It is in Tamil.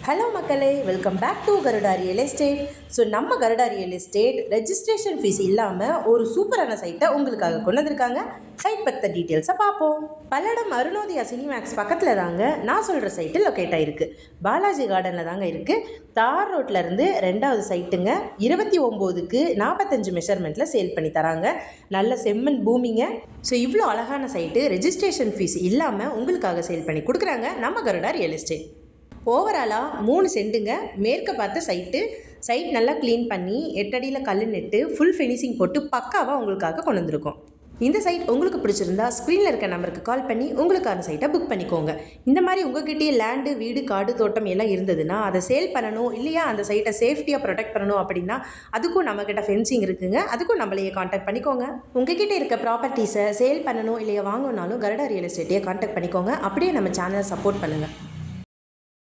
ஹலோ மக்களே, welcome back to Garuda real estate. So நம்ம Garuda real estate registration fees இல்லாமல் ஒரு சூப்பரான சைட்டை உங்களுக்காக கொண்டு வந்திருக்காங்க. சைட் பற்ற டீட்டெயில்ஸை பார்ப்போம். பல்லடம் அருணோதயா சினிமேக்ஸ் பக்கத்தில் தாங்க நான் சொல்கிற சைட்டு லொக்கேட் ஆகிருக்கு. பாலாஜி கார்டனில் தாங்க இருக்குது. தார் ரோட்லேருந்து 2வது சைட்டுங்க. 29க்கு 45 மெஷர்மெண்ட்டில் சேல் பண்ணி தராங்க. நல்ல செம்மண் பூமிங்க. ஸோ இவ்வளோ அழகான சைட்டு ரெஜிஸ்ட்ரேஷன் ஃபீஸ் இல்லாமல் உங்களுக்காக சேல் பண்ணி கொடுக்குறாங்க நம்ம கருடா ரியல் எஸ்டேட். ஓவராலாக 3 சென்ட்டுங்க. மேற்க பார்த்த சைட் நல்லா க்ளீன் பண்ணி 8 அடியில் கல் நெட்டு ஃபுல் ஃபினிஷிங் போட்டு பக்காவாக உங்களுக்காக கொண்டு வந்திருக்கோம். இந்த சைட் உங்களுக்கு பிடிச்சிருந்தா ஸ்க்ரீனில் இருக்க நம்பருக்கு கால் பண்ணி உங்களுக்கான சைட்டை புக் பண்ணிக்கோங்க. இந்த மாதிரி உங்ககிட்டயே லேண்டு, வீடு, காடு, தோட்டம் எல்லாம் இருந்ததுன்னா அதை சேல் பண்ணணும், இல்லையா அந்த சைட்டை சேஃப்டியாக ப்ரொடெக்ட் பண்ணணும் அப்படின்னா அதுக்கும் நம்மக்கிட்ட ஃபென்சிங் இருக்குங்க. அதுக்கும் நம்மளையே காண்டாக்ட் பண்ணிக்கோங்க. உங்ககிட்ட இருக்க ப்ராப்பர்ட்டிஸை சேல் பண்ணணும் இல்லையா வாங்கணுன்னாலும் கருடா ரியல் எஸ்டேட்டையே காண்டாக்ட் பண்ணிக்கோங்க. அப்படியே நம்ம சேனலை சப்போர்ட் பண்ணுங்கள்.